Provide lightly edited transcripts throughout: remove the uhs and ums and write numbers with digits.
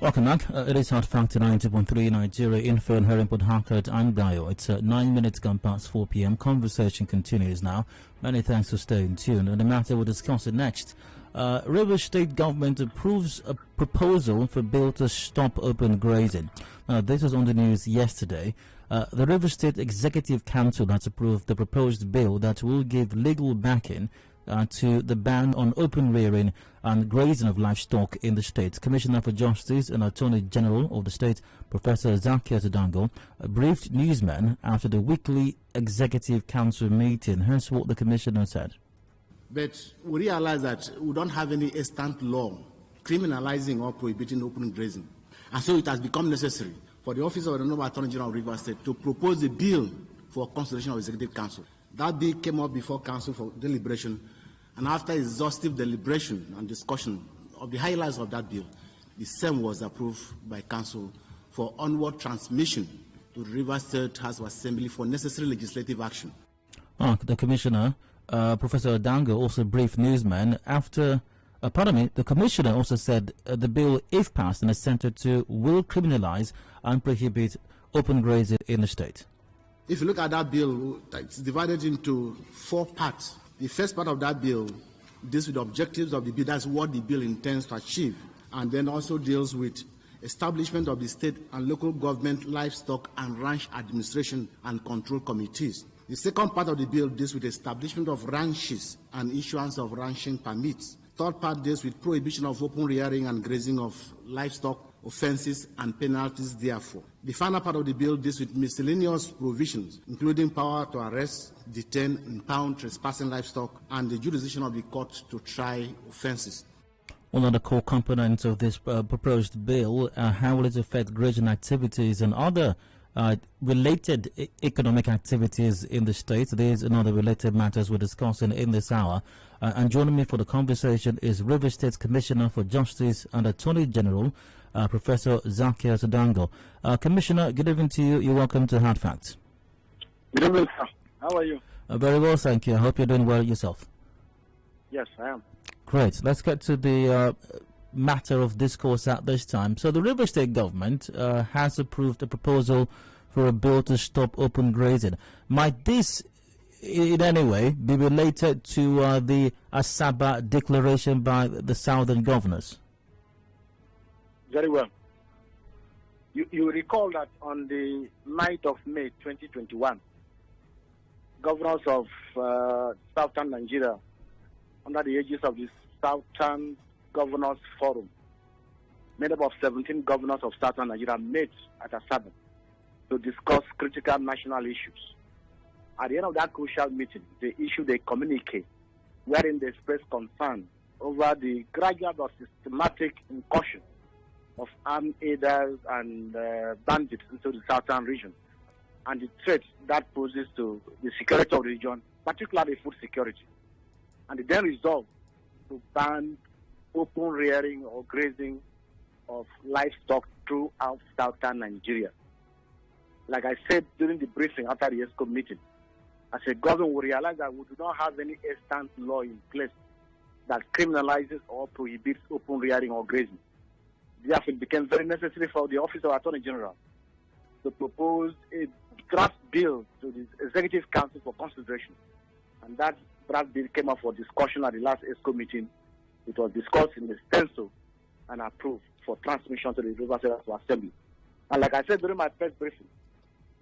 Welcome back. It is Hot Factor 90.3 Nigeria info and here in Port Harcourt. I'm Dayo. It's 9 minutes gone past 4 p.m. Conversation continues now. Many thanks for staying tuned. And the matter we'll discuss it next. Rivers State government approves a proposal for bill to stop open grazing. This was on the news yesterday. The Rivers State Executive Council has approved the proposed bill that will give legal backing to the ban on open rearing and grazing of livestock in the state. Commissioner for Justice and Attorney General of the state, Professor Adedayo Elusakin, briefed newsmen after the weekly Executive Council meeting. Here's what the Commissioner said. But we realize that we don't have any extant law criminalizing or prohibiting open grazing. And so it has become necessary for the Office of the Honorable Attorney General of Rivers State to propose a bill for consideration of Executive Council. That bill came up before Council for deliberation, and after exhaustive deliberation and discussion of the highlights of that bill, the same was approved by Council for onward transmission to the Rivers State House of Assembly for necessary legislative action. The Commissioner, Professor Adedayo, also briefed newsmen after, the Commissioner also said the bill, if passed and assented to, will criminalize and prohibit open grazing in the state. If you look at that bill, it's divided into 4 parts. The first part of that bill deals with the objectives of the bill. That's what the bill intends to achieve. And then also deals with establishment of the state and local government livestock and ranch administration and control committees. The second part of the bill deals with establishment of ranches and issuance of ranching permits. Third part deals with prohibition of open rearing and grazing of livestock, offences and penalties therefore. The final part of the bill deals with miscellaneous provisions, including power to arrest, detain, impound trespassing livestock, and the jurisdiction of the court to try offences. One of the core components of this proposed bill, how will it affect grazing activities and other related economic activities in the state? These and other related matters we're discussing in this hour. And joining me for the conversation is River State's Commissioner for Justice and Attorney General, Professor Adedayo Elusakin. Commissioner, good evening to you. You're welcome to Hard Facts. Good evening, sir. How are you? Very well, thank you. I hope you're doing well yourself. Yes, I am. Great. Let's get to the matter of discourse at this time. So the River State government has approved a proposal for a bill to stop open grazing. Might this in any way be related to the Asaba declaration by the southern governors? Very well. You recall that on the 9th of May 2021, governors of southern Nigeria, under the aegis of the Southern Governors Forum, made up of 17 governors of southern Nigeria, met at Asaba to discuss critical national issues. At the end of that crucial meeting, they issued a communique wherein they expressed concern over the gradual but systematic incursion of armed aiders and bandits into the southern region, and the threat that poses to the security of the region, particularly food security. And they then resolved to ban open rearing or grazing of livestock throughout southern Nigeria. Like I said during the briefing after the ESCO meeting, as a government, we realize that we do not have any extant law in place that criminalizes or prohibits open rearing or grazing. Therefore, it became very necessary for the Office of Attorney General to propose a draft bill to the Executive Council for consideration. And that draft bill came up for discussion at the last ESCO meeting. It was discussed in the stencil and approved for transmission to the River State Assembly. And like I said during my first briefing,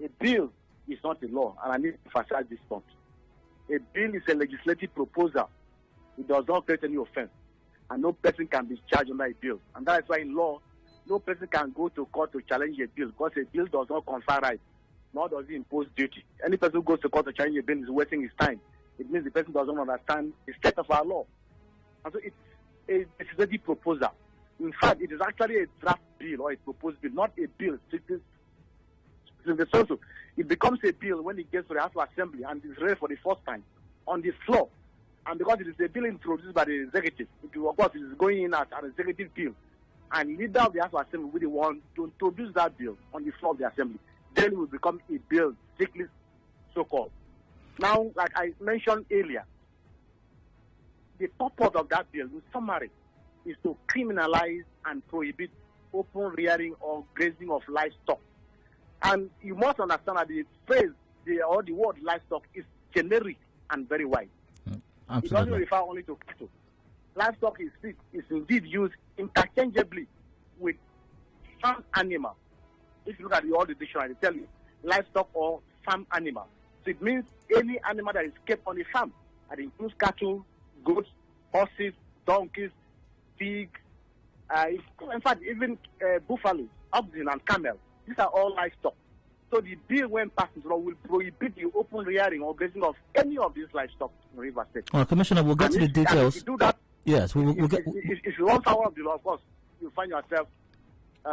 a bill is not a law, and I need to emphasize this point. A bill is a legislative proposal. It does not create any offense, and no person can be charged under a bill. And that is why in law, no person can go to court to challenge a bill, because a bill does not confer rights, nor does it impose duty. Any person who goes to court to challenge a bill is wasting his time. It means the person doesn't understand the state of our law. And so it's a legislative proposal. In fact, it is actually a draft bill or a proposed bill, not a bill. So it becomes a bill when it gets to the House of Assembly and is read for the first time on the floor. And because it is a bill introduced by the executive, of course, it is going in as an executive bill. And leader of the House of Assembly will be the one to introduce that bill on the floor of the Assembly. Then it will become a bill, strictly so-called. Now, like I mentioned earlier, the purpose of that bill, in summary, is to criminalize and prohibit open rearing or grazing of livestock. And you must understand that the phrase or the word livestock is generic and very wide. Absolutely. It doesn't refer only to cattle. Livestock is indeed used interchangeably with farm animal. If you look at all the dictionary, they tell you livestock or farm animal. So it means any animal that is kept on a farm. That includes cattle, goats, horses, donkeys, pigs, in fact, even buffaloes, oxen, and camels. These are all livestock. So the bill, when passed into law, will prohibit the open rearing or grazing of any of these livestock in River State. Commissioner, we'll get to the details. If you do that, yes, we'll get. If you run foul of the law, of course, you'll find yourself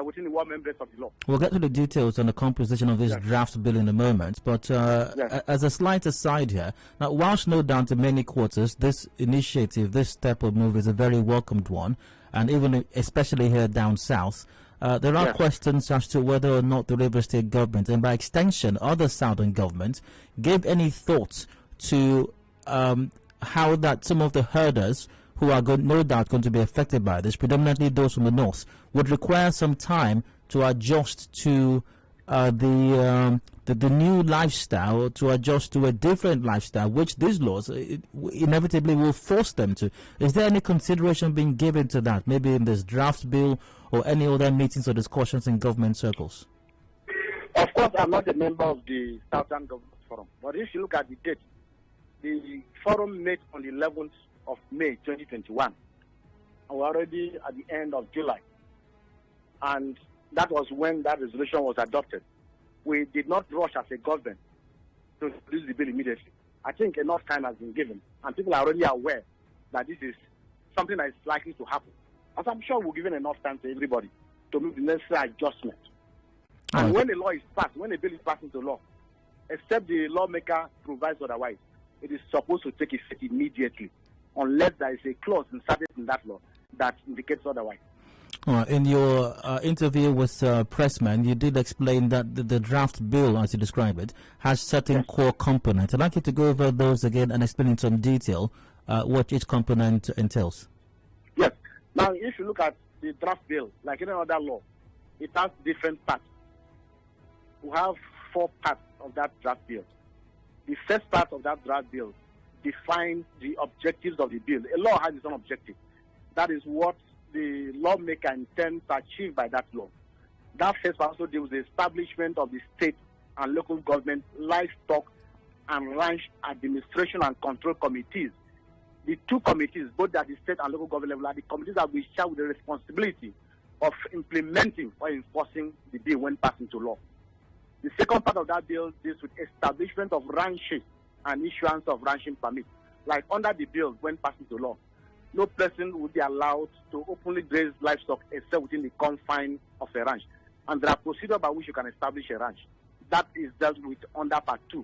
within the warm embrace of the law. We'll get to the details on the composition of this draft bill in a moment. But as a slight aside here, now, whilst no doubt in many quarters, this initiative, this step or move is a very welcomed one, and even especially here down south, there are questions as to whether or not the River State government, and by extension other southern governments, gave any thought to how that some of the herders who are no doubt going to be affected by this, predominantly those from the north, would require some time to adjust to the new lifestyle, to adjust to a different lifestyle, which these laws inevitably will force them to. Is there any consideration being given to that, maybe in this draft bill or any other meetings or discussions in government circles? Of course, I'm not a member of the Southern Government Forum, but if you look at the date, the forum met on the 11th of May 2021, and we're already at the end of July, and that was when that resolution was adopted. We did not rush as a government to introduce the bill immediately. I think enough time has been given, and people are already aware that this is something that is likely to happen. As I'm sure we're given enough time to everybody to make the necessary adjustment. And when a law is passed, when a bill is passed into law, except the lawmaker provides otherwise, it is supposed to take effect immediately, unless there is a clause inserted in that law that indicates otherwise. In your interview with Pressman, you did explain that the draft bill, as you describe it, has certain core components. I'd like you to go over those again and explain in some detail what each component entails. Yes. Now, if you look at the draft bill, like any other law, it has different parts. We have 4 parts of that draft bill. The first part of that draft bill defines the objectives of the bill. A law has its own objective. That is what the lawmaker intends to achieve by that law. That first part also deals with the establishment of the state and local government livestock and ranch administration and control committees. The 2 committees, both at the state and local government level, are the committees that will share with the responsibility of implementing or enforcing the bill when passed into law. The second part of that bill deals with establishment of ranches and issuance of ranching permits. Like under the bill when passed into law, no person would be allowed to openly graze livestock except within the confines of a ranch. And there are procedures by which you can establish a ranch. That is dealt with under Part 2.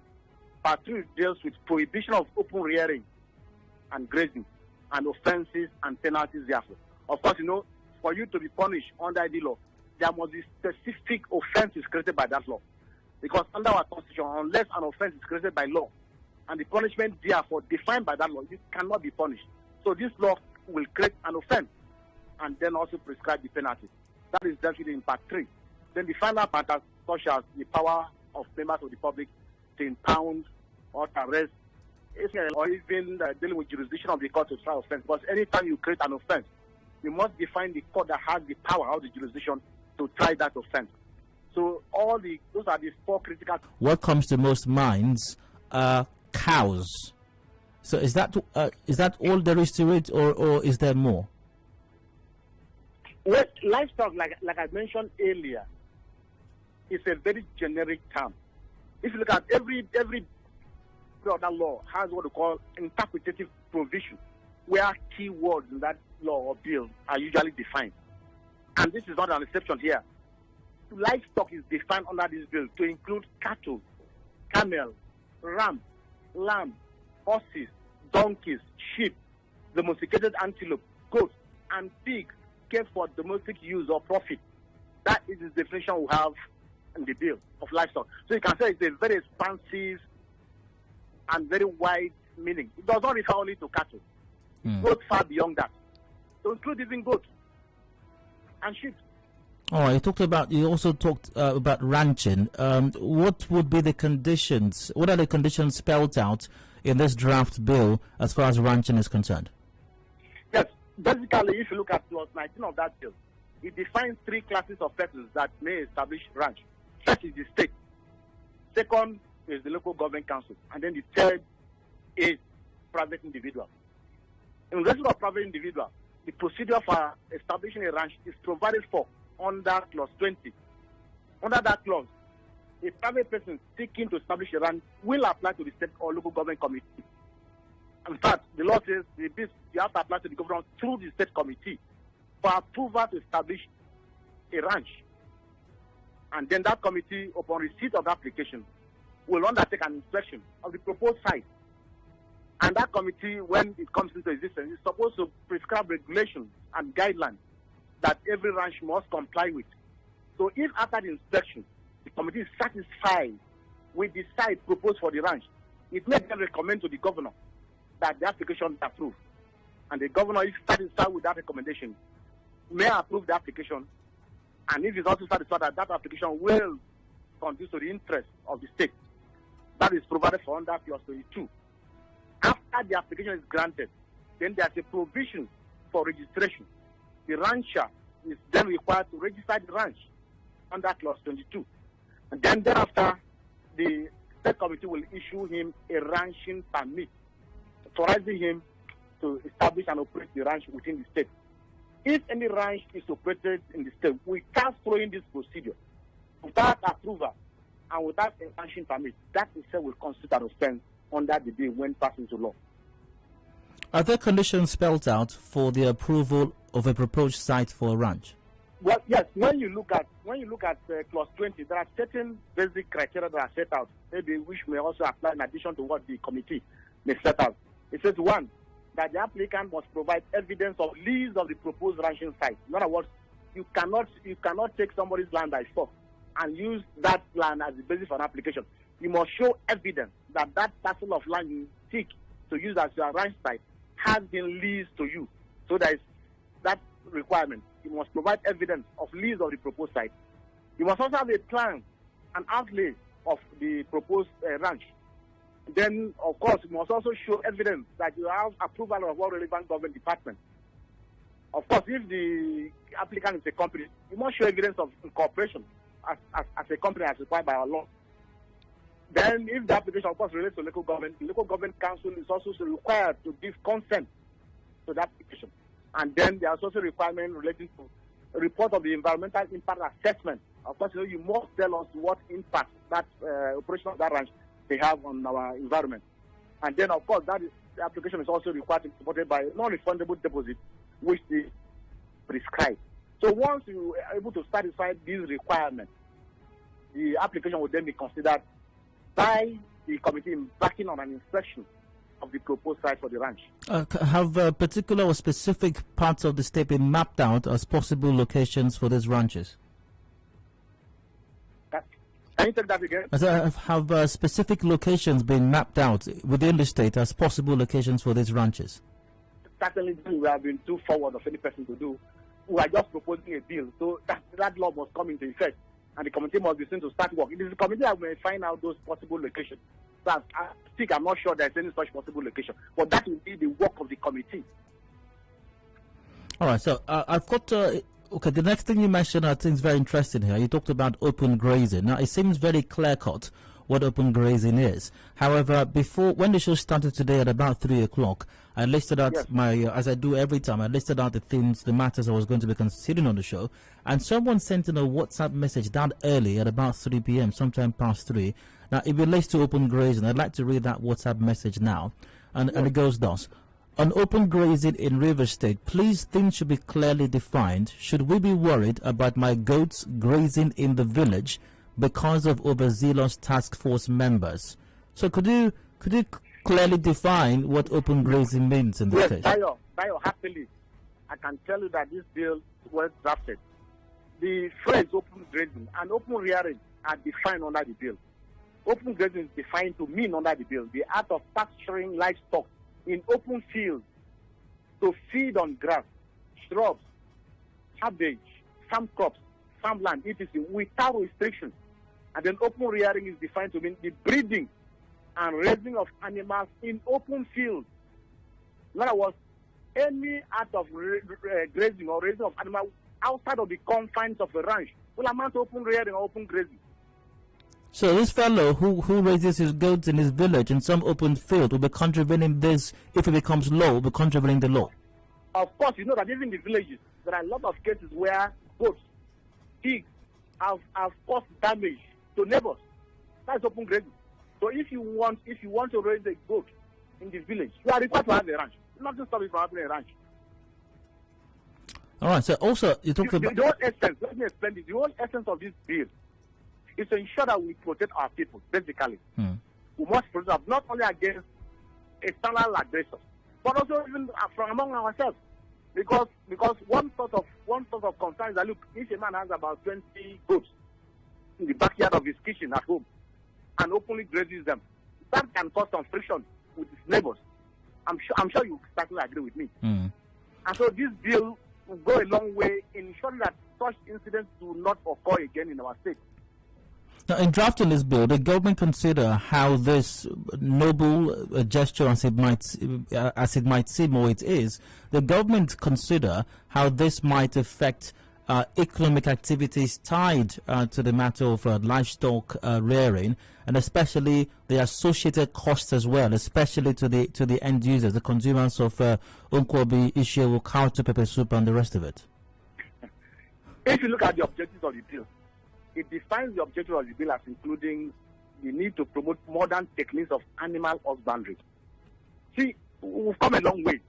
Part 3 deals with prohibition of open rearing and grazing and offenses and penalties therefore. Of course, for you to be punished under the law, there must be specific offenses created by that law. Because under our Constitution, unless an offense is created by law and the punishment therefore defined by that law, you cannot be punished. So this law will create an offense and then also prescribe the penalty. That is dealt with in Part 3. Then the final part, such as the power of members of the public to impound or to arrest, or even dealing with jurisdiction of the court to try offense. Because anytime you create an offense, you must define the court that has the power or the jurisdiction to try that offense. So those are the 4 critical. What comes to most minds are cows. So is that all there is to it, or is there more? Well, livestock, like I mentioned earlier, is a very generic term. If you look at every other law has what we call interpretative provision, where key words in that law or bill are usually defined. And this is not an exception here. Livestock is defined under this bill to include cattle, camel, ram, lamb, horses, donkeys, sheep, domesticated antelope, goats, and pigs kept for domestic use or profit. That is the definition we have in the bill of livestock. So you can say it's a very expansive and very wide meaning. It does not refer only to cattle. It goes far beyond that. To include even goats and sheep. All right, you also talked about ranching. What would be the conditions? What are the conditions spelled out in this draft bill as far as ranching is concerned? Yes, basically, if you look at clause 19 of that bill, it defines 3 classes of persons that may establish ranch. First is the state. Second is the local government council. And then the third is private individual. In relation of private individual, the procedure for establishing a ranch is provided for under clause 20. Under that clause, a private person seeking to establish a ranch will apply to the state or local government committee. In fact, the law says you have to apply to the government through the state committee for approval to establish a ranch. And then that committee, upon receipt of the application, will undertake an inspection of the proposed site. And that committee, when it comes into existence, is supposed to prescribe regulations and guidelines that every ranch must comply with. So if after the inspection, the committee is satisfied with the site proposed for the ranch, it may then recommend to the governor that the application is approved. And the governor is satisfied with that recommendation, may approve the application, and if it's also satisfied that that application will conduce to the interest of the state, that is provided for under clause 22. After the application is granted, then there's a provision for registration. The rancher is then required to register the ranch under clause 22. And then thereafter, the state committee will issue him a ranching permit, authorizing him to establish and operate the ranch within the state. If any ranch is operated in the state without following this procedure, without approval, and without a ranching permit, that itself will constitute an offense under the bill when passed into law. Are there conditions spelled out for the approval of a proposed site for a ranch? Well, yes. When you look at clause 20, there are certain basic criteria that are set out, maybe which may also apply in addition to what the committee may set out. It says 1, that the applicant must provide evidence of lease of the proposed ranching site. In other words, you cannot take somebody's land by force and use that land as the basis for an application. You must show evidence that that parcel of land you seek to use as your ranch site has been leased to you. So there is that requirement. You must provide evidence of lease of the proposed site. You must also have a plan, an outlay of the proposed ranch. Then, of course, you must also show evidence that you have approval of all relevant government departments. Of course, if the applicant is a company, you must show evidence of incorporation as a company as required by our law. Then, if the application, of course, relates to local government, the local government council is also required to give consent to that application. And then there is also a requirement relating to a report of the environmental impact assessment. Of course, you must tell us what impact that operation of that ranch they have on our environment. And then, of course, the application is also required to be supported by a non-refundable deposit, which is prescribed. So once you are able to satisfy these requirements, the application will then be considered by the committee embarking on an inspection of the proposed site for the ranch. Have particular or specific parts of the state been mapped out as possible locations for these ranches? Can you take that again? Have specific locations been mapped out within the state as possible locations for these ranches? Certainly, we have been too forward of any person to do. We are just proposing a bill, so that law must come into effect, and the committee must be seen to start work. It is the committee that may find out those possible locations. So I'm not sure there's any such possible location, but that will be the work of the committee. All right, so I've got... Okay, the next thing you mentioned I think is very interesting here. You talked about open grazing. Now, it seems very clear-cut what open grazing is. However, when the show started today at about 3 o'clock, I listed out as I do every time, I listed out the matters I was going to be considering on the show. And someone sent in a WhatsApp message that early at about 3 p.m., sometime past 3. Now, it relates to open grazing. I'd like to read that WhatsApp message now. And it goes thus. On open grazing in Rivers State, please, things should be clearly defined. Should we be worried about my goats grazing in the village because of overzealous task force members? So could you clearly define what open grazing means in this case? Bayo, happily, I can tell you that this bill was drafted. The phrase open grazing and open rearing are defined under the bill. Open grazing is defined to mean under the bill the act of pasturing livestock in open fields to feed on grass, shrubs, cabbage, some crops, farmland, etc., without restriction. And then open rearing is defined to mean the breeding and raising of animals in open fields. In other words, any act of grazing or raising of animals outside of the confines of a ranch will amount to open rearing or open grazing. So this fellow who raises his goats in his village in some open field will be contravening this. If it becomes law, will be contravening the law. Of course, you know that even in the villages, there are a lot of cases where goats, pigs have caused damage to neighbors. That's open grazing. So if you want to raise a goat in the village, you are required to have a ranch. Not just stop it from having a ranch. All right. So also you talk about the whole essence. Let me explain this. The whole essence of this bill is to ensure that we protect our people. Basically, we must protect them not only against external aggressors, but also even from among ourselves. Because one sort of concern is that, look, if a man has about 20 goats in the backyard of his kitchen at home and openly grazes them, that can cause some friction with his neighbors. I'm sure you certainly agree with me. And so this bill will go a long way in ensuring that such incidents do not occur again in our state. Now, in drafting this bill, the government consider how this noble gesture, as it might seem, or it is, the government consider how this might affect economic activities tied to the matter of livestock rearing, and especially the associated costs as well, especially to the end users, the consumers of Nkwobi, Ishewu, cow to pepper soup, and the rest of it. If you look at the objectives of the bill, it defines the objective of the bill as including the need to promote modern techniques of animal husbandry. See, we've come a long way,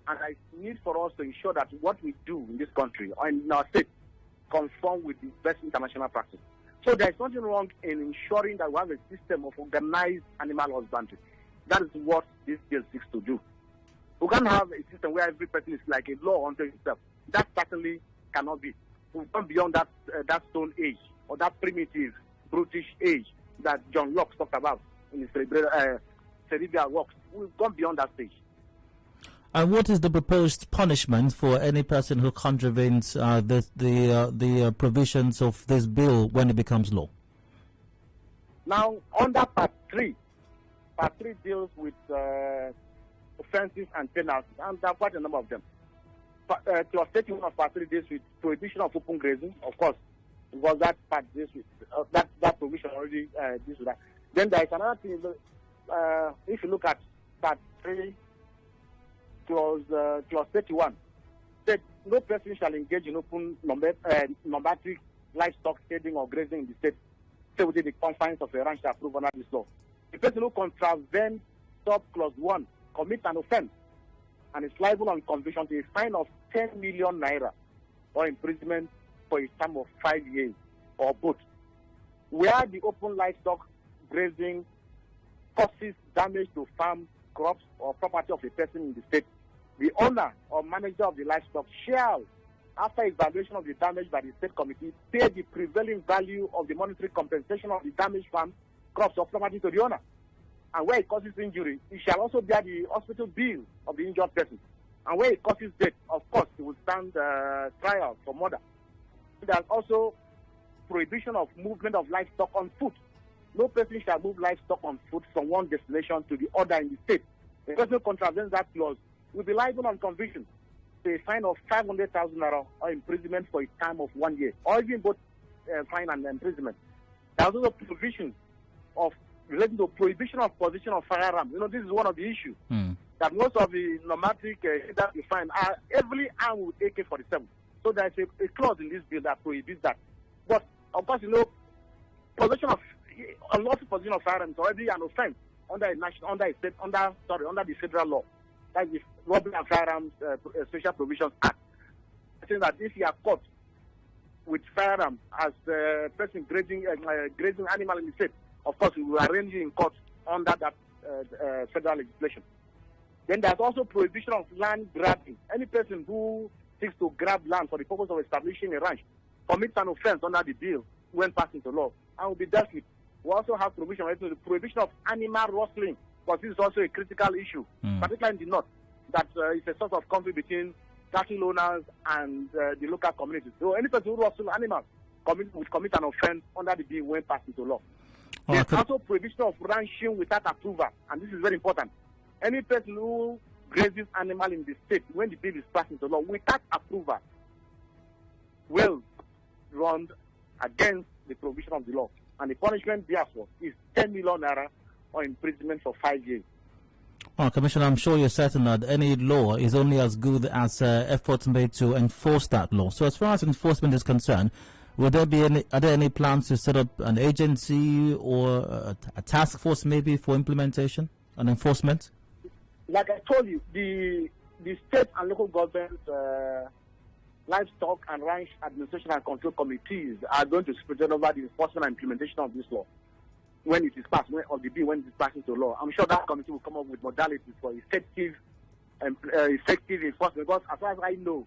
and I need for us to ensure that what we do in this country or in our state conform with the best international practice. So there is nothing wrong in ensuring that we have a system of organized animal husbandry. That is what this bill seeks to do. We can't have a system where every person is like a law unto himself. That certainly cannot be. We've gone beyond that stone age, or that primitive, brutish age that John Locke talked about in his cerebral works. We've gone beyond that stage. And what is the proposed punishment for any person who contravenes the provisions of this bill when it becomes law? Now, under Part 3 deals with offenses and penalties, and there are quite a number of them. Clause 31 of Part 3 deals with prohibition of open grazing, of course, because that part deals with that provision already deals with that. Then there is another thing. If you look at Part 3, Clause 31, said no person shall engage in open nomadic livestock shedding or grazing in the state, say within the confines of a ranch approved under this law. The person who contravenes sub-clause 1 commits an offense and is liable on conviction to a fine of 10 million naira or imprisonment for a term of 5 years or both. Where the open livestock grazing causes damage to farm, crops, or property of a person in the state, the owner or manager of the livestock shall, after evaluation of the damage by the state committee, pay the prevailing value of the monetary compensation of the damaged farm, crops, or property to the owner. And where it causes injury, he shall also bear the hospital bill of the injured person. And where it causes death, of course, he will stand trial for murder. There's also prohibition of movement of livestock on foot. No person shall move livestock on foot from one destination to the other in the state. The person who contravenes that clause will be liable on conviction to a fine of 500,000 naira or imprisonment for a time of 1 year, or even both fine and imprisonment. There's also provision of relating to prohibition of possession of firearms. You know, this is one of the issues that most of the nomadic that you find are heavily armed with AK-47. So there's a clause in this bill that prohibits that. But of course, you know, possession of unlawful possession of firearms is already an offense under the federal law. That's the Robbery and Firearms Special Provisions Act. I think that if you are caught with firearms as a person grazing animal in the state, of course, we will arrange you in court under that federal legislation. Then there's also prohibition of land grabbing. Any person who seeks to grab land for the purpose of establishing a ranch commits an offense under the bill when passed into law and will be dealt with. We also have provision related to the prohibition of animal rustling, because this is also a critical issue, particularly in the north, that is a source of conflict between cattle owners and the local communities. So any person who rustles animals commit an offense under the bill when passed into law. Oh, There's also prohibition of ranching without approval, and this is very important. Any person who grazes animal in the state when the bill is passed into law without approval will run against the provision of the law, and the punishment therefore is 10 million naira or imprisonment for 5 years. Oh, Commissioner, I'm sure you're certain that any law is only as good as efforts made to enforce that law. So as far as enforcement is concerned, are there any plans to set up an agency or a task force maybe for implementation and enforcement? Like I told you, the state and local government livestock and ranch administration and control committees are going to preside over the enforcement and implementation of this law when it is passed, when it is passed into law. I'm sure that committee will come up with modalities for effective enforcement, because as far as I know,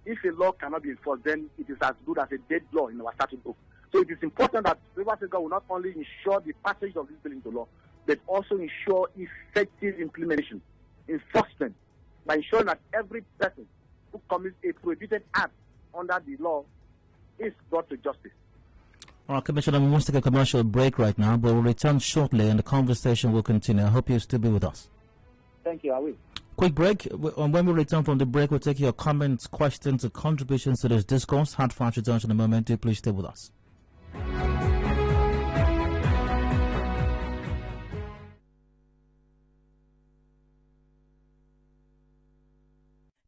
if a law cannot be enforced, then it is as good as a dead law in our statute book. So it is important that Rivers State will not only ensure the passage of this bill into law, but also ensure effective implementation, enforcement, by ensuring that every person who commits a prohibited act under the law is brought to justice. All right, Commissioner, we must take a commercial break right now, but we'll return shortly and the conversation will continue. I hope you'll still be with us. Thank you, I will. Quick break. When we return from the break, we'll take your comments, questions, and contributions to this discourse. Hard Fast returns in a moment. Do please stay with us.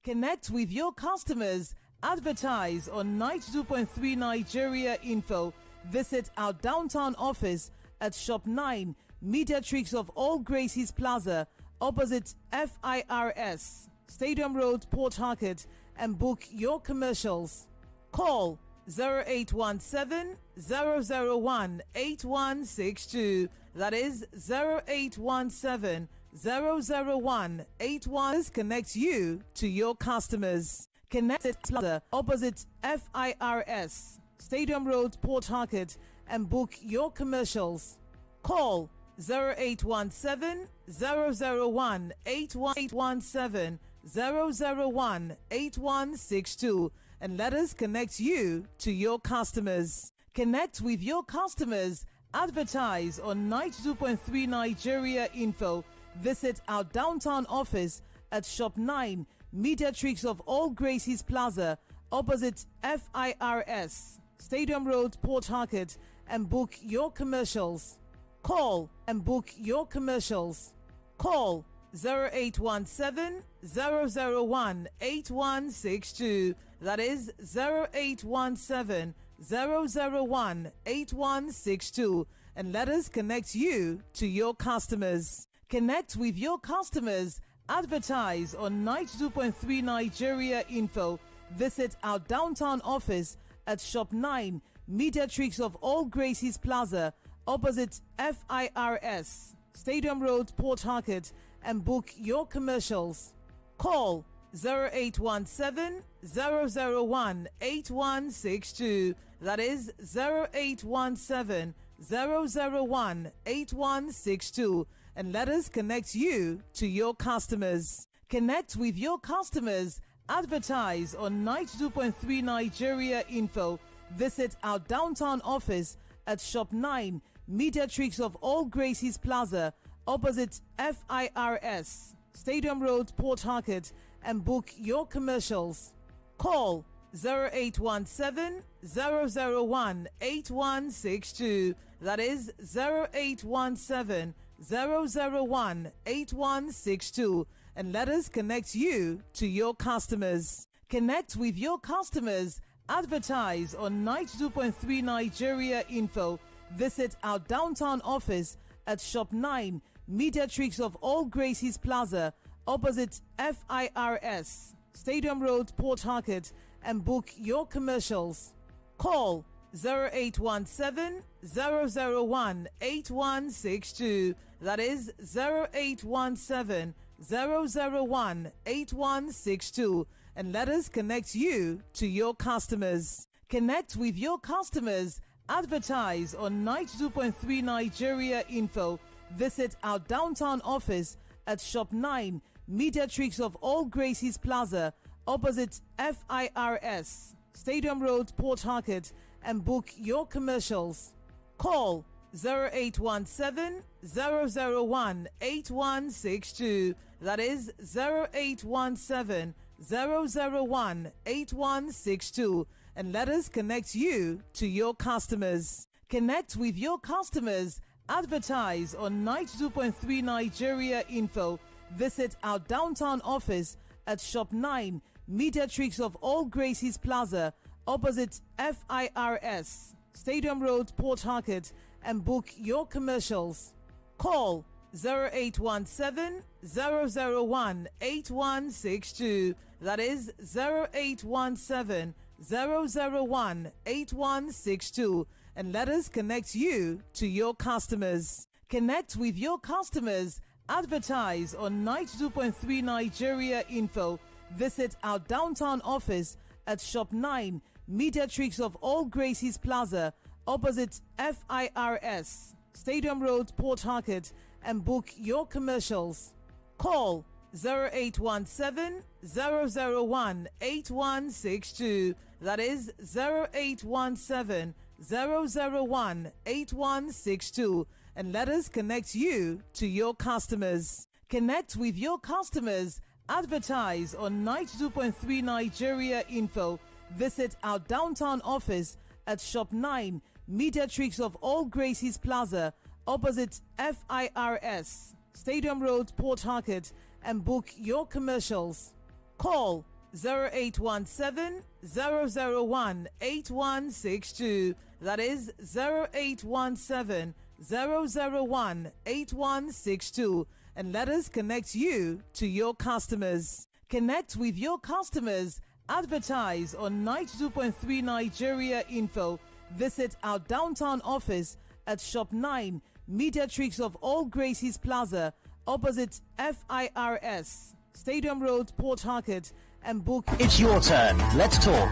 Connect with your customers. Advertise on 92.3 Nigeria Info. Visit our downtown office at Shop 9, Mediatrix of All Gracies Plaza, opposite FIRS, Stadium Road, Port Harcourt, and book your commercials. Call 0817-001-8162. That is 0817-001-81. Connects you to your customers. Connect Plaza, opposite FIRS, Stadium Road, Port Harcourt, and book your commercials. Call 0817-001-8117, 001-8162, and let us connect you to your customers. Connect with your customers. Advertise on 92.3 Nigeria Info. Visit our downtown office at Shop 9, Mediatrix of All Gracies Plaza, opposite FIRS, Stadium Road, Port Harcourt, and book your commercials. Call and book your commercials. Call 0817-001-8162. That is 0817-001-8162. And let us connect you to your customers. Connect with your customers. Advertise on 92.3 Nigeria Info. Visit our downtown office at Shop 9, Mediatrix of All Gracies Plaza, opposite FIRS, Stadium Road, Port Harcourt, and book your commercials. Call 0817-001-8162. That is 0817-001-8162. And let us connect you to your customers. Connect with your customers. Advertise on 92.3 Nigeria Info. Visit our downtown office at Shop 9, Mediatrix of All Gracies Plaza, opposite FIRS, Stadium Road, Port Harcourt, and book your commercials. Call 0817-001-8162. That is 0817-001-8162. And let us connect you to your customers. Connect with your customers. Advertise on 92.3 Nigeria Info. Visit our downtown office at Shop 9, Mediatrix of All Gracies Plaza, opposite FIRS, Stadium Road, Port Harcourt, and book your commercials. Call 0817-001-8162. That is 0817-001-8162. And let us connect you to your customers. Connect with your customers. Advertise on 92.3 Nigeria Info. Visit our downtown office at Shop 9, Mediatrix of All Gracies Plaza, opposite FIRS, Stadium Road, Port Harcourt, and book your commercials. Call 0817 001 8162. That is 0817 001 8162. And let us connect you to your customers. Connect with your customers. Advertise on 92.3 Nigeria Info. Visit our downtown office at Shop 9, Mediatrix of All Gracies Plaza, opposite FIRS, Stadium Road, Port Harcourt, and book your commercials. Call 0817 001 8162. That is 0817 001 8162. And let us connect you to your customers. Connect with your customers. Advertise on 92.3 Nigeria Info. Visit our downtown office at Shop 9, Mediatrix of All Gracies Plaza, opposite FIRS, Stadium Road, Port Harcourt, and book your commercials. Call 0817 001 8162. That is 0817 001 8162. And let us connect you to your customers. Connect with your customers. Advertise on 92.3 Nigeria Info. Visit our downtown office at Shop 9, Mediatrix of All Gracies Plaza, opposite FIRS, Stadium Road, Port Harcourt, and book your commercials. Call 0817 001 8162. That is 0817 001 8162. And let us connect you to your customers. Connect with your customers. Advertise on 92.3 Nigeria Info. Visit our downtown office at Shop 9, Mediatrix of All Gracies Plaza, opposite FIRS, Stadium Road, Port Harcourt, and book. It's your turn. Let's talk.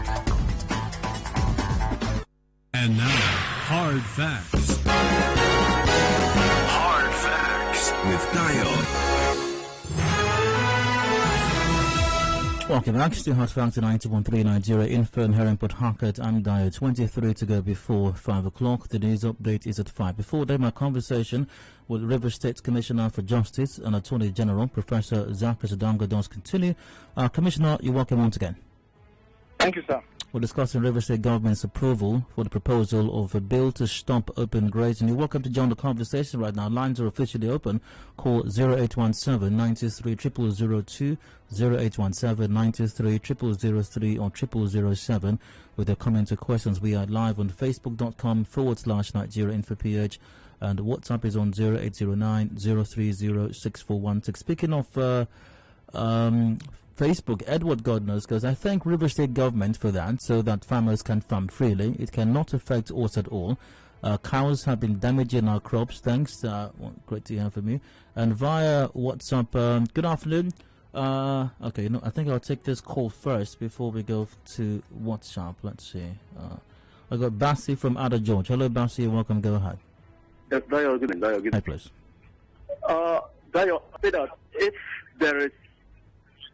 And now, Hard Facts. Hard Facts with Dayo. Welcome back to Hard Facts 91.3 Nigeria Info and here in Port Harcourt. I'm Dayo. 23 to go before 5 o'clock. The news update is at 5. Before then, my conversation with River State Commissioner for Justice and Attorney General, Professor Zachary Sadanga, does continue. Commissioner, you're welcome once again. Thank you, sir. We're discussing River State government's approval for the proposal of a bill to stop open grazing. You're welcome to join the conversation right now. Lines are officially open. Call 0817 93 0002, 0817 93 0003 or 0007 with your comments or questions. We are live on facebook.com/Nigeria Info PH, and WhatsApp is on 0809 030 6416. Speaking of Facebook, Edward Godness goes, I thank River State government for that, so that farmers can farm freely. It cannot affect us at all. Cows have been damaging our crops. Thanks. Great to hear from you. And via WhatsApp, good afternoon. Okay, I think I'll take this call first before we go to WhatsApp. Let's see. I got Bassi from Ada George. Hello, Bassi. Welcome. Go ahead. Yes, Dayo, good. Hi, please. Dayo, I say that if there is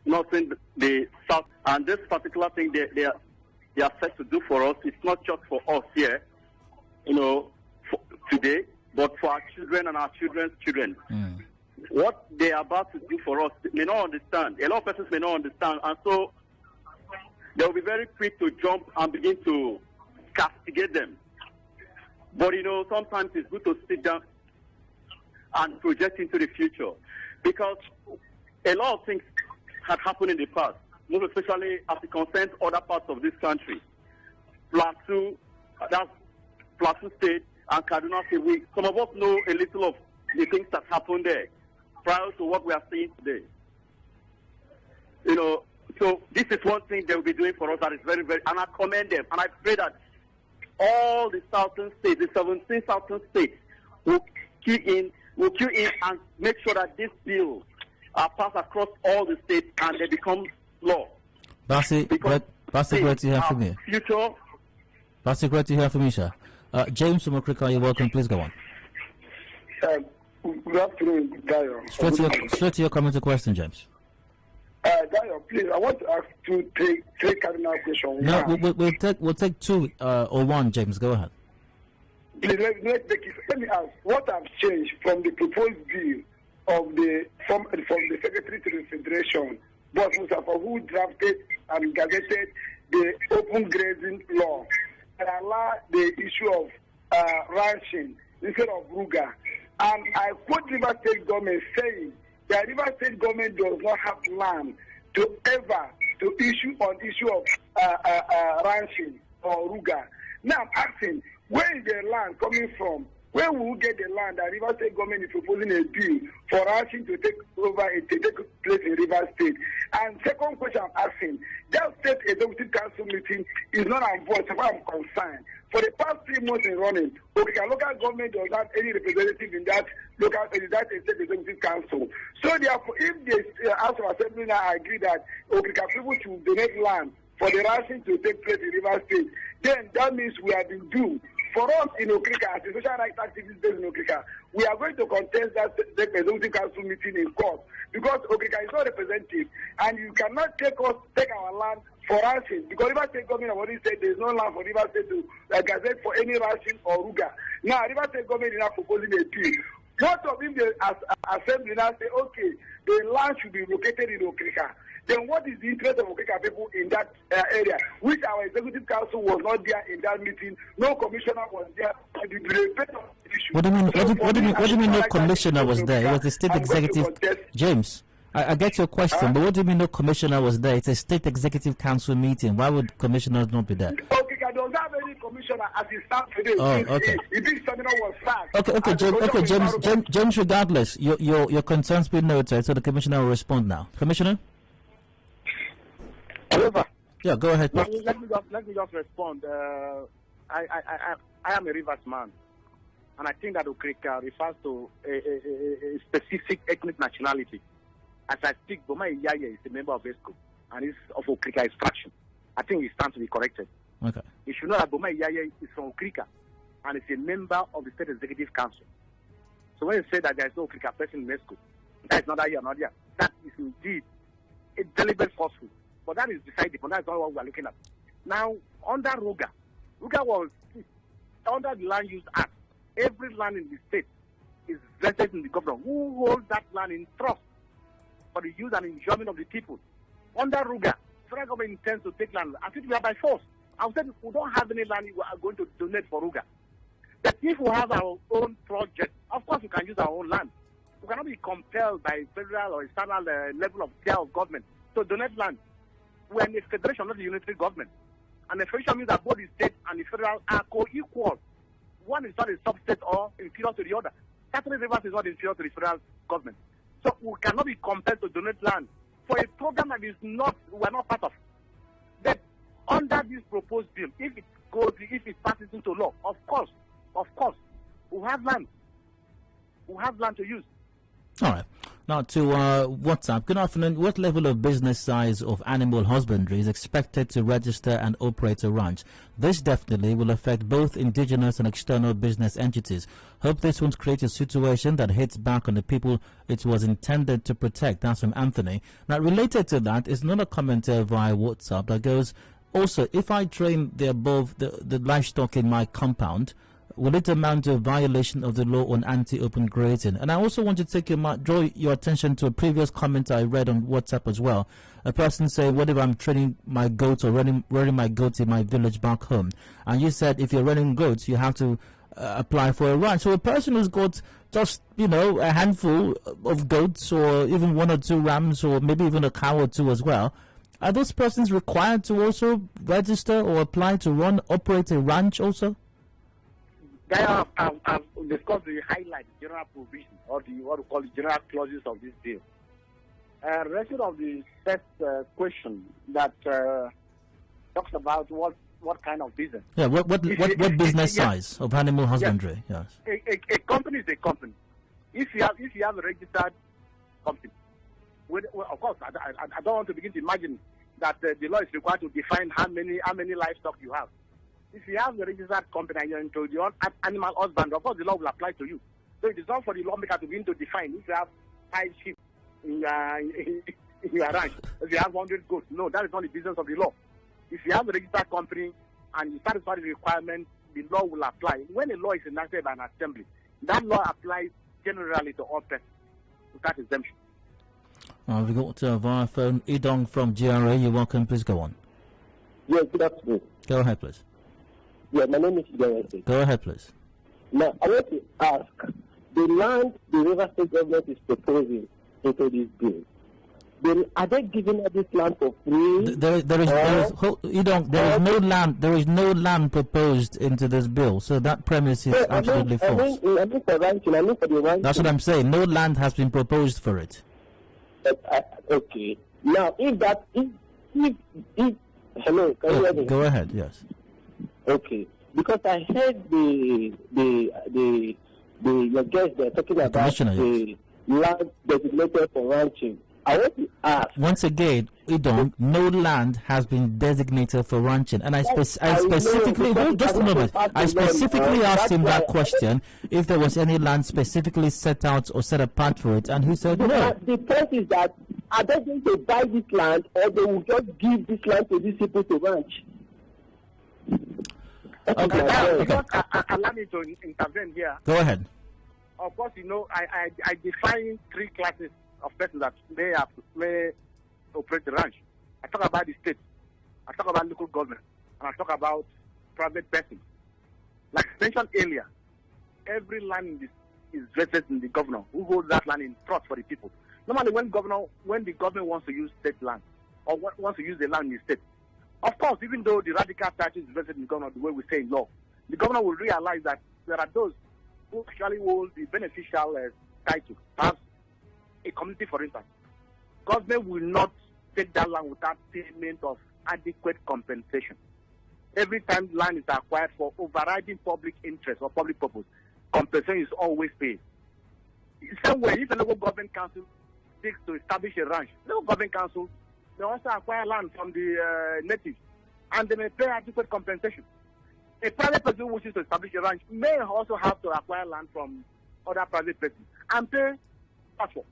nothing the South and this particular thing they are set to do for us, it's not just for us here, for today, but for our children and our children's children. What they are about to do for us, they may not understand. A lot of persons may not understand, and so they will be very quick to jump and begin to castigate them. But sometimes it's good to sit down and project into the future, because a lot of things had happened in the past, most especially as it concerns other parts of this country. Plateau, that's Plateau State and Kaduna State. Some of us know a little of the things that happened there prior to what we are seeing today. So this is one thing they will be doing for us that is very, very, and I commend them. And I pray that all the southern states, the 17 southern states, will key in and make sure that this bill are passed across all the states and they become law. Bassi, great to hear from you. Bassi, great to hear from you, sir. James from Okrika, you're welcome. Please go on. Good afternoon, Dayo. Straight to your comment or question, James. Dayo, please, I want to ask three cardinal questions. No, we'll take two or one, James. Go ahead. Please, let me ask, what has changed from the proposed bill of from the Secretary to the Federation, Boss Mustafa, who drafted and gazetted the open grazing law and allowed the issue of ranching instead of Ruga? And I quote River State government saying that River State government does not have land to issue of ranching or Ruga. Now I'm asking, where is the land coming from? Where will we get the land that River State government is proposing a bill for ranching to take place in River State? And second question I'm asking, that state executive council meeting is not on voice as far as I'm concerned. For the past 3 months in running, Okika local government does not have any representative in that state executive council. So therefore, if the House of Assembly now agree that Okika people should donate land for the ranching to take place in River State, then that means we have been doomed. For us in Okrika, as a social rights activist based in Okrika, we are going to contest that executive council meeting in court because Okrika is not representative, and you cannot take our land for ranching because River State government have already said there is no land for River State to gazette for any ranching or Ruga. Now River State government is now proposing a bill. What of if the assembly now say, okay, the land should be located in Okrika? Then what is the interest of Okeka people in that area, which our executive council was not there in that meeting, no commissioner was there. What do you mean no commissioner was there? It was the state executive. James, I get your question, but what do you mean no commissioner was there? It's a state executive council meeting. Why would commissioners not be there? Okeka does not have any commissioner as it stands today. Oh, okay. If this seminar was sacked. James, regardless, your concerns been noted, so the commissioner will respond now. Commissioner? However, yeah, go ahead. Let me just respond. I am a Rivers man, and I think that Okrika refers to a specific ethnic nationality. As I speak, Boma Iyaye is a member of ESCO, and is of Okrika extraction. I think it stands to be corrected. Okay. You should know that Boma Iyaye is from Okrika, and is a member of the State Executive Council. So when you say that there is no Okrika person in ESCO, that is not that here, not there. That is indeed a deliberate falsehood. But that is beside the point. That's not what we are looking at. Now, under Ruga was under the Land Use Act. Every land in the state is vested in the government, who holds that land in trust for the use and enjoyment of the people. Under Ruga, federal government intends to take land as if we are by force. I said we don't have any land we are going to donate for Ruga. But if we have our own project, of course we can use our own land. We cannot be compelled by federal or external level of tier of government to donate land. We are in a federation, not a unitary government. And the federation means that both the state and the federal are co-equal. One is not a sub-state or inferior to the other. Certainly Rivers is not inferior to the federal government. So we cannot be compelled to donate land for a program that is not, we are not part of. But under this proposed bill, if it passes into law, of course, we have land. We have land to use. All right. Now to WhatsApp. Good afternoon. What level of business size of animal husbandry is expected to register and operate a ranch? This definitely will affect both indigenous and external business entities. Hope this won't create a situation that hits back on the people it was intended to protect. That's from Anthony. Now, related to that is another comment via WhatsApp that goes, also, if I train the livestock in my compound, will it amount to a violation of the law on anti-open grazing? And I also want to draw your attention to a previous comment I read on WhatsApp as well. A person saying, what if I'm training my goats or running my goats in my village back home? And you said if you're running goats, you have to apply for a ranch. So a person who's got just, a handful of goats or even 1 or 2 rams or maybe even a cow or 2 as well, are those persons required to also register or apply to operate a ranch also? I've discussed the highlight, general provision, or what we call the general clauses of this bill. Rest of the first question that talks about what kind of business. Yeah, what business size of animal husbandry? Yes. A company is a company. If you have a registered company, of course, I don't want to begin to imagine that the law is required to define how many livestock you have. If you have the registered company and you're into your animal husband, of course the law will apply to you. So it is not for the lawmaker to begin to define if you have 5 sheep in in your ranch if you have 100 goats. No, that is not the business of the law. If you have a registered company and you satisfy the requirements, the law will apply. When a law is enacted by an assembly, that law applies generally to all persons without exemption. We got via phone Idong from GRA. You're welcome. Please go on. Yes, good afternoon. Go ahead, please. Yeah, my name is Idong. Go ahead, please. Now, I want to ask, the land the River State government is proposing into this bill, are they giving us this land for free? There is no land proposed into this bill, so that premise is absolutely false. I mean for ranching. That's what I'm saying. No land has been proposed for it. Okay. Now, if hello, can you hear me? Go ahead. Yes. Okay. Because I heard your guests they're talking about the land designated for ranching. I want to ask. Once again, no land has been designated for ranching, and I specifically just a moment. I specifically asked him that question if there was any land specifically set out or set apart for it, and he said no. The point is that are they going to buy this land, or they will just give this land to these people to ranch? Okay. Allow me to intervene here. Go ahead. Of course, I define three classes of persons that may operate the ranch. I talk about the state, I talk about local government, and I talk about private persons. Like mentioned earlier, every land is vested in the governor, who holds that land in trust for the people. Normally, when the government wants to use state land or wants to use the land in the state, of course, even though the radical title is vested in the governor, the way we say in law, the governor will realize that there are those who actually hold the beneficial title. Perhaps a community, for instance. Government will not take that land without payment of adequate compensation. Every time land is acquired for overriding public interest or public purpose, compensation is always paid. In some way, if a local government council seeks to establish a ranch, local government council may also acquire land from the natives, and they may pay adequate compensation. A private person who wishes to establish a ranch may also have to acquire land from other private persons and pay passport.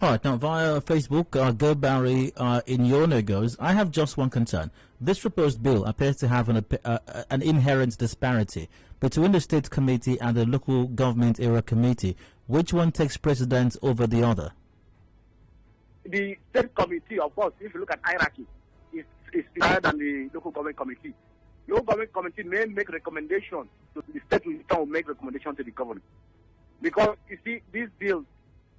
All right, now via Facebook, Go Barry in Yona goes, I have just one concern. This proposed bill appears to have an inherent disparity between the State Committee and the Local Government Area Committee. Which one takes precedence over the other? The State Committee, of course, if you look at hierarchy, is higher than the Local Government Committee. The Local Government Committee may make recommendations to the State will make recommendations to the government. Because, you see, these bills,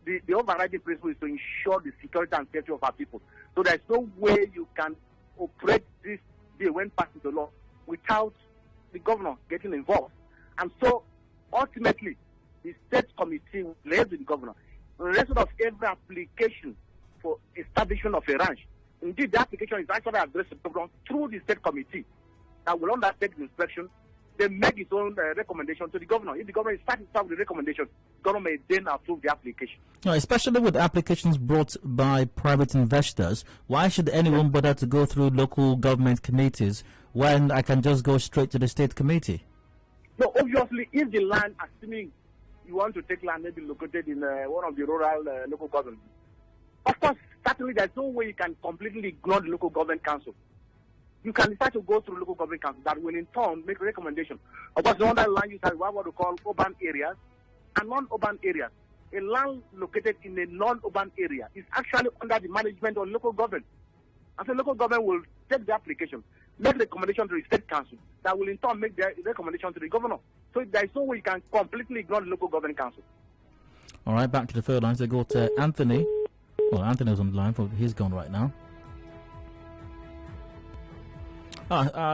the overriding principle is to ensure the security and safety of our people. So there's no way you can operate this bill when passing the law without the governor getting involved. And so ultimately, the state committee will liaise with the governor. The rest of every application for establishment of a ranch, indeed the application is actually addressed to the governor through the state committee that will undertake the inspection. They make its own recommendation to the governor. If the governor is satisfied with the recommendation, the governor may then approve the application. No, especially with applications brought by private investors, why should anyone bother to go through local government committees when I can just go straight to the state committee? No, obviously, if the land, assuming you want to take land maybe located in one of the rural local governments, of course, certainly there's no way you can completely ignore the local government council. You can decide to go through local government council that will in turn make a recommendation. Of course, the other land use has what we call urban areas and non-urban areas. A land located in a non-urban area is actually under the management of local government. And so local government will take the application, make recommendation to the state council that will in turn make the recommendation to the governor. So there is no way you can completely ignore the local government council. All right, back to the phone lines. I go to Anthony. Well, Anthony's on the line, but he's gone right now.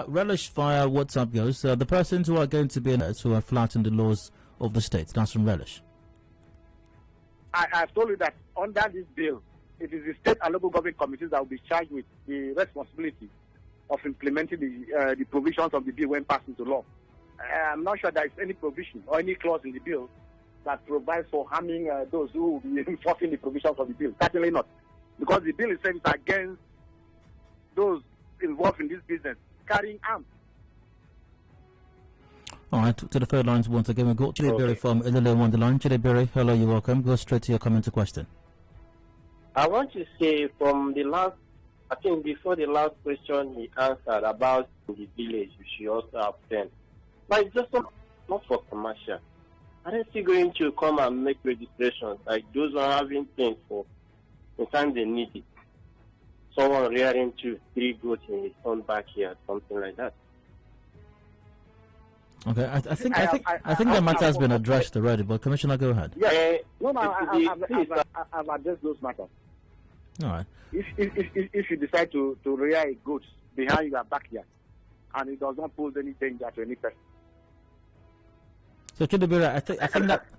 Relish via WhatsApp goes, the persons who are going to be in who have flattened the laws of the state. That's from Relish. I've told you that under this bill, it is the state and local government committees that will be charged with the responsibility of implementing the provisions of the bill when passed into law. I'm not sure there is any provision or any clause in the bill that provides for harming those who will be enforcing the provisions of the bill. Certainly not. Because the bill itself is against those involved in this business carrying arms. All right, to the third lines once again. We've got Chideberry from Ilile on the line. Chideberry, hello, you're welcome. Go straight to your comment or question. I want to say from the last, I think before the last question he answered about the village, we should also abstain. But it's just not for commercial. Are they still going to come and make registrations like those who are having things for the time they need it? Someone rearing 2-3 goats in his own backyard, something like that. Okay, I think that matter has been addressed already, but Commissioner, go ahead. Yeah, I've addressed those matters. All right. If you decide to rear a goat behind your backyard, and it does not pose any danger to any person. So, Chidibira,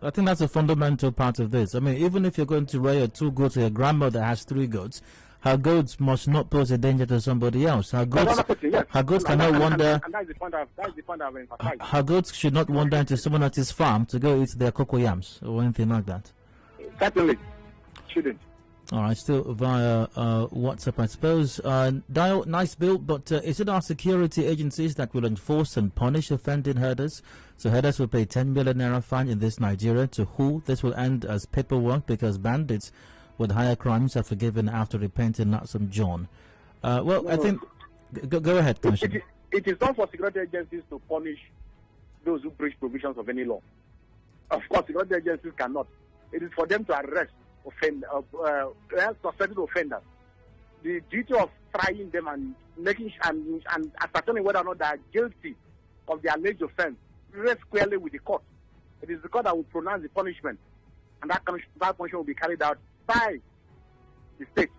I think that's a fundamental part of this. I mean, even if you're going to rear 2 goats, or your grandmother has 3 goats, her goats must not pose a danger to somebody else. Her goats cannot wander. And that's the point I've emphasized. Her goats should not wander into someone else's farm to go eat their cocoyams or anything like that. Certainly, shouldn't. All right, still via WhatsApp, I suppose. Dial, nice bill, but is it our security agencies that will enforce and punish offending herders? So herders will pay 10 million naira fine in this Nigeria. To who? This will end as paperwork because bandits with higher crimes are forgiven after repenting, not some John. I think... Go ahead, Commissioner. It is not for security agencies to punish those who breach provisions of any law. Of course, security agencies cannot. It is for them to arrest suspected offenders. The duty of trying them and making and ascertaining whether or not they are guilty of the alleged offense rests squarely with the court. It is the court that will pronounce the punishment, and that punishment will be carried out by the state.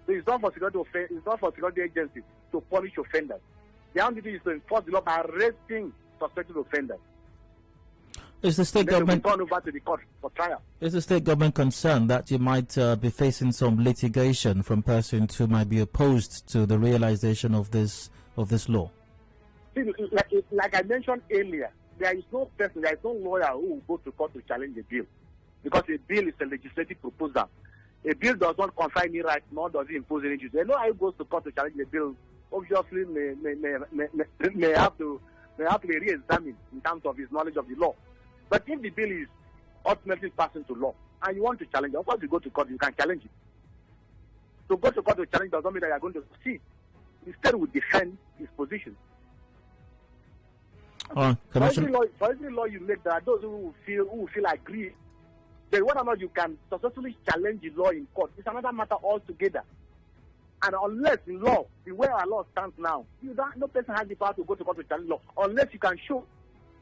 So it's not for security agencies to punish offenders. The only duty is to enforce the law by arresting suspected offenders. Is the state government turn over to the court for trial? Is the state government concerned that you might be facing some litigation from persons who might be opposed to the realization of this law? See, like I mentioned earlier, there is no lawyer who will go to court to challenge a bill, because a bill is a legislative proposal. A bill does not confer any rights, nor does it impose any duty. No one who goes to court to challenge a bill obviously may have to be re-examined in terms of his knowledge of the law. But if the bill is ultimately passed into law and you want to challenge it, of course you go to court, you can challenge it. To go to court to challenge does not mean that you are going to succeed. Instead, we defend his position. For every law you make, there are those who feel aggrieved. Then whether or not you can successfully challenge the law in court is another matter altogether. And unless in law, the way our law stands now, no person has the power to go to court to challenge law, unless you can show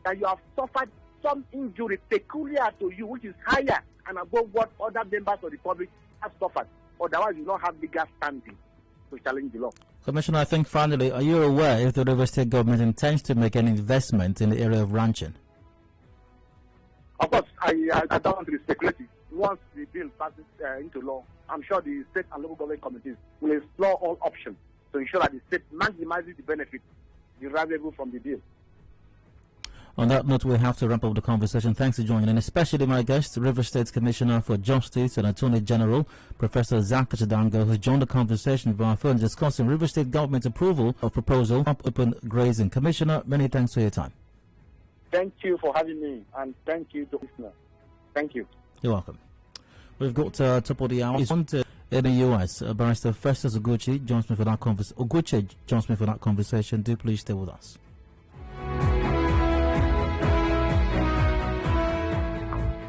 that you have suffered some injury peculiar to you, which is higher and above what other members of the public have suffered. Otherwise, you don't have legal standing to challenge the law. Commissioner, I think finally, are you aware if the River State government intends to make an investment in the area of ranching? Of course, I don't want to be speculative. Once the bill passes into law, I'm sure the state and local government committees will explore all options to ensure that the state maximizes the benefit derivable from the bill. On that note, we have to wrap up the conversation. Thanks for joining, and especially my guest, River State's Commissioner for Justice and Attorney General, Professor Zach Chidango, who joined the conversation via phone discussing River State government's approval of proposal of open grazing. Commissioner, many thanks for your time. Thank you for having me, and thank you to listeners. Thank you. You're welcome. We've got top of the hour. In the U.S., Barrister Festus Oguchi joins me for that conversation. Do please stay with us.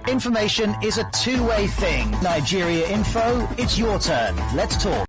Information is a two-way thing. Nigeria Info, it's your turn. Let's talk.